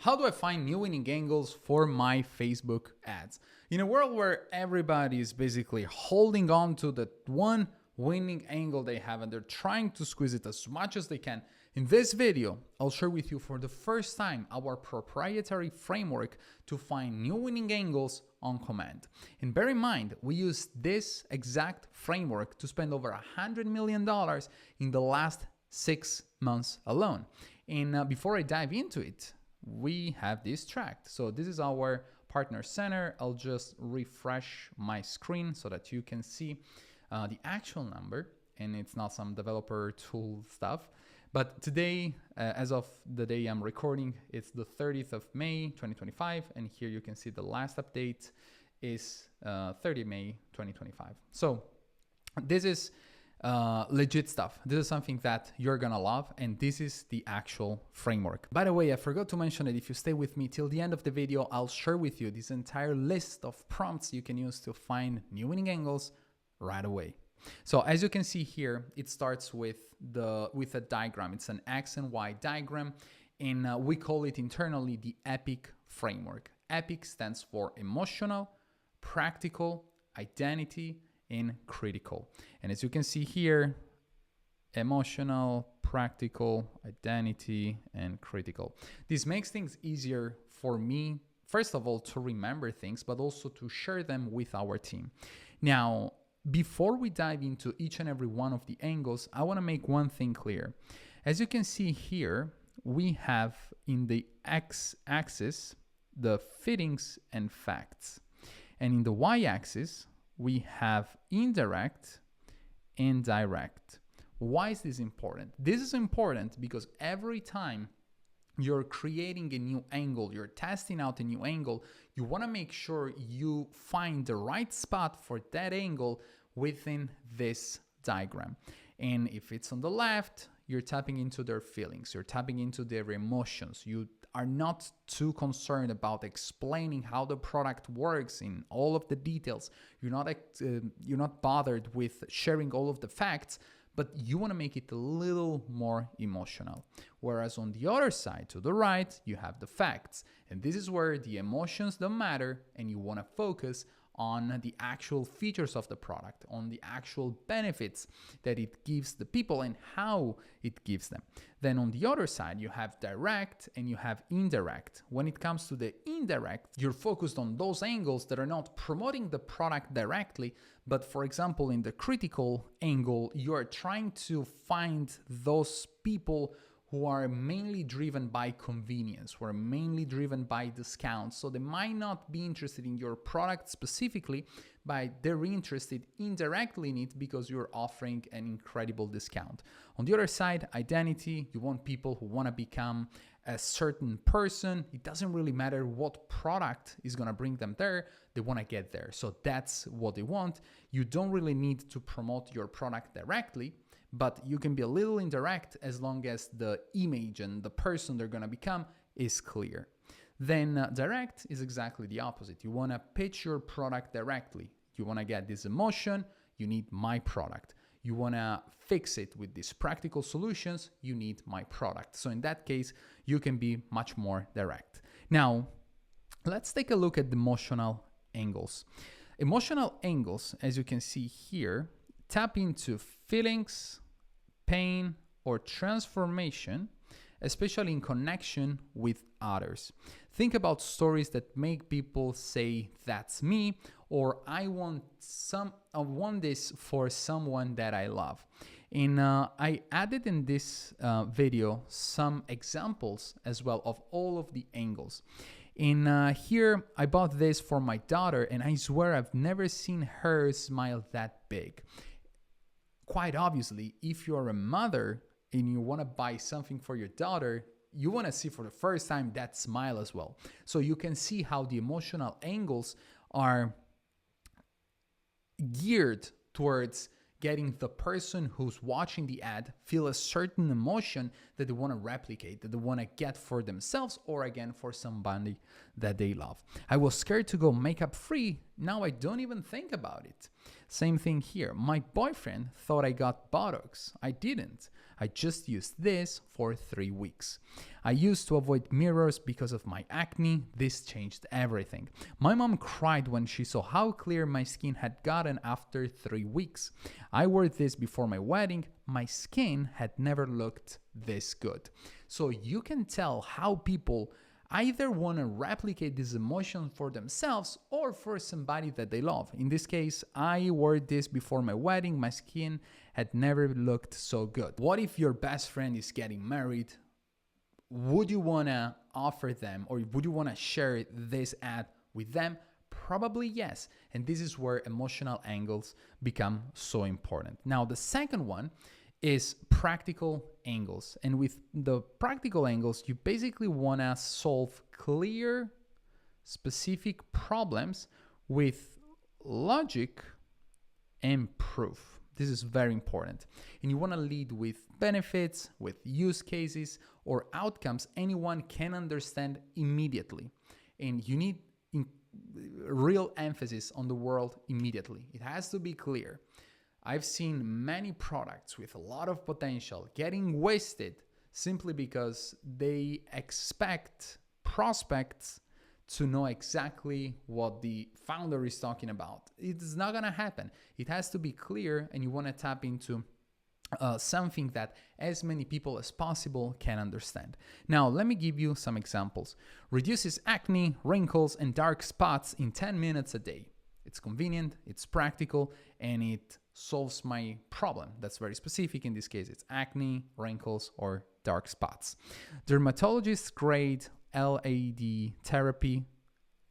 How do I find new winning angles for my Facebook ads? In a world where everybody is basically holding on to the one winning angle they have and they're trying to squeeze it as much as they can, in this video, I'll share with you for the first time our proprietary framework to find new winning angles on command. And bear in mind, we used this exact framework to spend over $100 million in the last 6 months alone. And before I dive into it, we have this tracked. So this is our partner center. I'll just refresh my screen so that you can see the actual number, and it's not some developer tool stuff. But today, as of the day I'm recording, it's the 30th of May, 2025. And here you can see the last update is 30 May, 2025. So this is legit stuff. This is something that you're gonna love, and this is the actual framework. By the way, I forgot to mention that if you stay with me till the end of the video, I'll share with you this entire list of prompts you can use to find new winning angles right away. So as you can see here, it starts with a diagram. It's an X and Y diagram, and we call it internally the EPIC framework. EPIC stands for emotional, practical, identity, and critical. And as you can see here, emotional, practical, identity, and critical. This makes things easier for me, first of all, to remember things, but also to share them with our team. Now, before we dive into each and every one of the angles, I want to make one thing clear. As you can see here, we have in the X-axis the fittings and facts. And in the Y-axis, we have indirect and direct. Why is this important? This is important because every time you're creating a new angle, you're testing out a new angle, you want to make sure you find the right spot for that angle within this diagram. And if it's on the left, you're tapping into their feelings, you're tapping into their emotions. You are not too concerned about explaining how the product works in all of the details. You're not bothered with sharing all of the facts, but you want to make it a little more emotional. Whereas on the other side, to the right, you have the facts. And this is where the emotions don't matter, and you want to focus on the actual features of the product, on the actual benefits that it gives the people and how it gives them. Then on the other side, you have direct and you have indirect. When it comes to the indirect, you're focused on those angles that are not promoting the product directly, but for example, in the critical angle, you are trying to find those people who are mainly driven by convenience, who are mainly driven by discounts. So they might not be interested in your product specifically, but they're interested indirectly in it because you're offering an incredible discount. On the other side, identity, you want people who want to become a certain person. It doesn't really matter what product is going to bring them there. They want to get there. So that's what they want. You don't really need to promote your product directly, but you can be a little indirect as long as the image and the person they're going to become is clear. Then direct is exactly the opposite. You want to pitch your product directly. You want to get this emotion, you need my product. You want to fix it with these practical solutions, you need my product. So in that case, you can be much more direct. Now, let's take a look at the emotional angles. Emotional angles, as you can see here, tap into feelings, pain, or transformation, especially in connection with others. Think about stories that make people say, "That's me," or I want this for someone that I love. And I added in this video some examples as well of all of the angles. And here I bought this for my daughter, and I swear I've never seen her smile that big. Quite obviously, if you're a mother and you want to buy something for your daughter, you want to see for the first time that smile as well. So you can see how the emotional angles are geared towards getting the person who's watching the ad feel a certain emotion that they want to replicate, that they want to get for themselves or again for somebody that they love. I was scared to go makeup free Now I don't even think about it. Same thing here. My boyfriend thought I got Botox. I didn't. I just used this for 3 weeks. I used to avoid mirrors because of my acne. This changed everything. My mom cried when she saw how clear my skin had gotten after 3 weeks. I wore this before my wedding. My skin had never looked this good. So you can tell how people either want to replicate this emotion for themselves or for somebody that they love. In this case, I wore this before my wedding. My skin had never looked so good. What if your best friend is getting married? Would you want to offer them, or would you want to share this ad with them? Probably yes. And this is where emotional angles become so important. Now, the second one is practical angles. And with the practical angles, you basically want to solve clear, specific problems with logic and proof. This is very important. And you want to lead with benefits, with use cases, or outcomes anyone can understand immediately. And you need real emphasis on the word immediately. It has to be clear. I've seen many products with a lot of potential getting wasted simply because they expect prospects to know exactly what the founder is talking about. It's not going to happen. It has to be clear, and you want to tap into something that as many people as possible can understand. Now, let me give you some examples. Reduces acne, wrinkles, and dark spots in 10 minutes a day. It's convenient, it's practical, and it solves my problem. That's very specific. In this case, it's acne, wrinkles, or dark spots. Dermatologist grade LAD therapy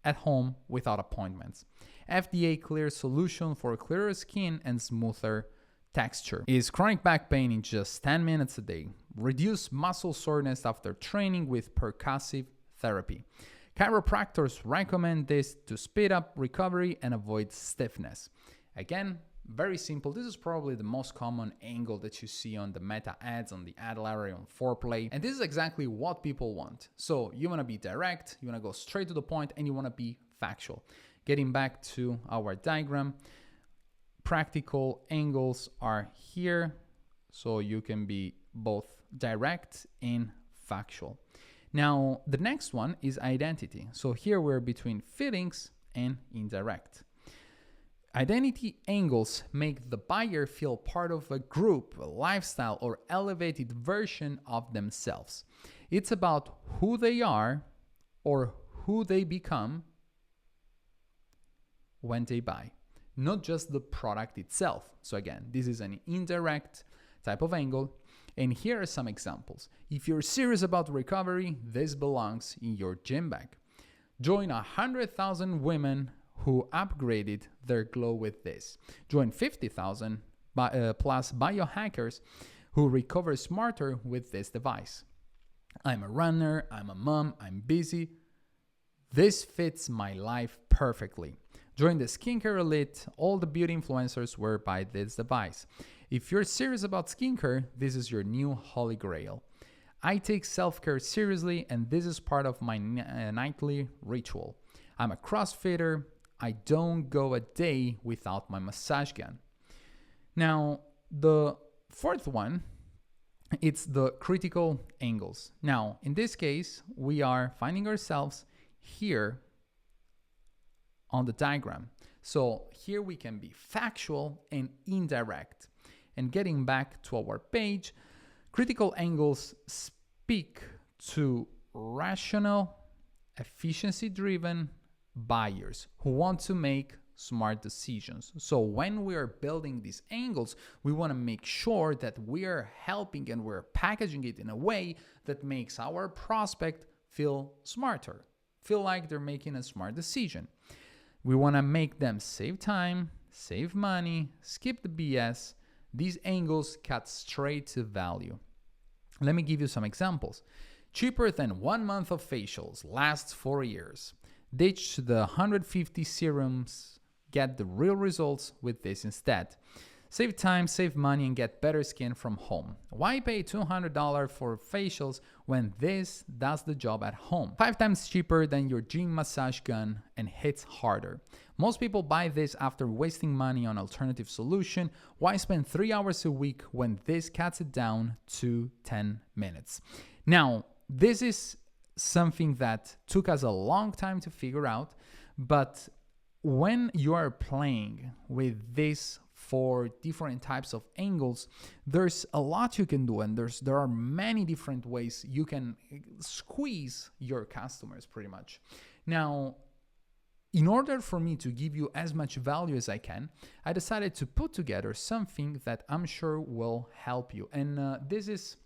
at home without appointments. FDA clear solution for clearer skin and smoother texture. Is chronic back pain in just 10 minutes a day. Reduce muscle soreness after training with percussive therapy. Chiropractors recommend this to speed up recovery and avoid stiffness. Again, very simple. This is probably the most common angle that you see on the meta ads, on the ad library, on foreplay. And this is exactly what people want. So you want to be direct, you want to go straight to the point, and you want to be factual. Getting back to our diagram, practical angles are here. So you can be both direct and factual. Now, the next one is identity. So here we're between feelings and indirect. Identity angles make the buyer feel part of a group, a lifestyle, or elevated version of themselves. It's about who they are or who they become when they buy, not just the product itself. So again, this is an indirect type of angle. And here are some examples. If you're serious about recovery, this belongs in your gym bag. Join 100,000 women who upgraded their glow with this. Join 50,000 plus biohackers who recover smarter with this device. I'm a runner, I'm a mom, I'm busy. This fits my life perfectly. Join the skincare elite. All the beauty influencers wear by this device. If you're serious about skincare, this is your new holy grail. I take self-care seriously, and this is part of my nightly ritual. I'm a CrossFitter. I don't go a day without my massage gun. Now, the fourth one, it's the critical angles. Now, in this case, we are finding ourselves here on the diagram. So here we can be factual and indirect. And getting back to our page, critical angles speak to rational, efficiency-driven buyers who want to make smart decisions. So when we are building these angles, we want to make sure that we are helping and we're packaging it in a way that makes our prospect feel smarter, feel like they're making a smart decision. We want to make them save time, save money, skip the BS. These angles cut straight to value. Let me give you some examples. Cheaper than 1 month of facials, lasts 4 years. Ditch the 150 serums, get the real results with this instead. Save time, save money, and get better skin from home. Why pay $200 for facials when this does the job at home? 5 times cheaper than your gym massage gun and hits harder. Most people buy this after wasting money on alternative solution. Why spend 3 hours a week when this cuts it down to 10 minutes? Now, this is something that took us a long time to figure out, but when you are playing with these 4 different types of angles, there's a lot you can do, and there are many different ways you can squeeze your customers pretty much. Now, in order for me to give you as much value as I can, I decided to put together something that I'm sure will help you. And this is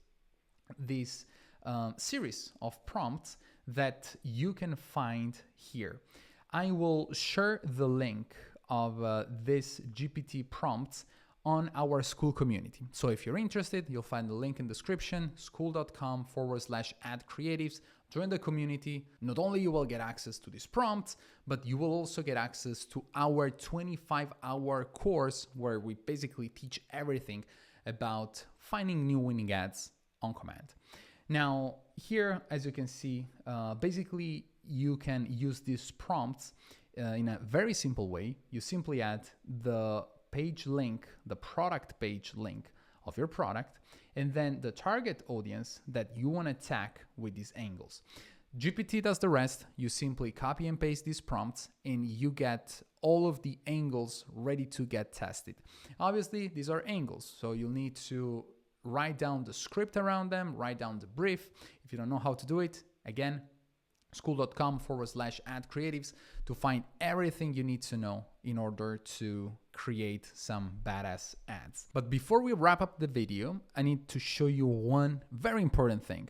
this series of prompts that you can find here. I will share the link of this GPT prompts on our school community. So if you're interested, you'll find the link in the description, school.com/add-creatives. Join the community. Not only you will get access to these prompts, but you will also get access to our 25-hour course where we basically teach everything about finding new winning ads on command. Now, here, as you can see, basically you can use these prompts in a very simple way. You simply add the page link, the product page link of your product, and then the target audience that you want to attack with these angles. GPT does the rest. You simply copy and paste these prompts and you get all of the angles ready to get tested. Obviously, these are angles, so you'll need to write down the script around them, write down the brief. If you don't know how to do it, again, school.com/add-creatives to find everything you need to know in order to create some badass ads. But before we wrap up the video, I need to show you one very important thing.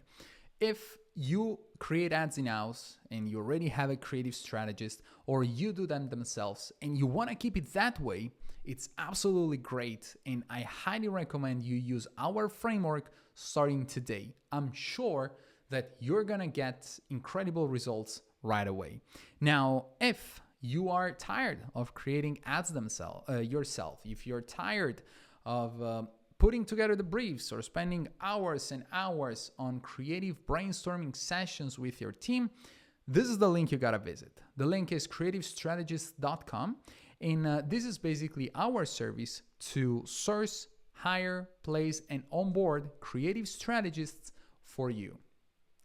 If you create ads in-house and you already have a creative strategist, or you do them themselves and you want to keep it that way, it's absolutely great, and I highly recommend you use our framework starting today. I'm sure that you're gonna get incredible results right away. Now, if you are tired of creating ads yourself, if you're tired of putting together the briefs or spending hours and hours on creative brainstorming sessions with your team, this is the link you gotta visit. The link is creativestrategist.com, and this is basically our service to source, hire, place, and onboard creative strategists for you.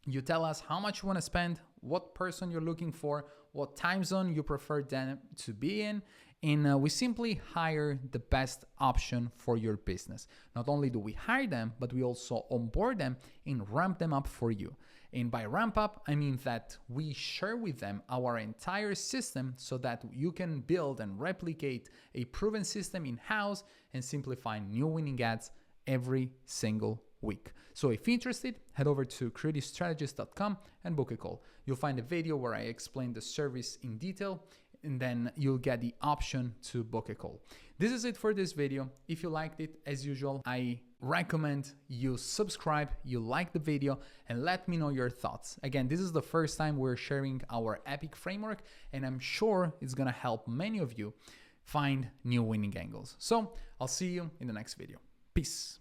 You tell us how much you want to spend, what person you're looking for, what time zone you prefer them to be in, and we simply hire the best option for your business. Not only do we hire them, but we also onboard them and ramp them up for you. And by ramp up, I mean that we share with them our entire system so that you can build and replicate a proven system in-house and simplify new winning ads every single week. So if you're interested, head over to creativestrategist.com and book a call. You'll find a video where I explain the service in detail, and then you'll get the option to book a call. This is it for this video. If you liked it, as usual, I recommend you subscribe, you like the video, and let me know your thoughts. Again, this is the first time we're sharing our epic framework, and I'm sure it's gonna help many of you find new winning angles. So I'll see you in the next video. Peace.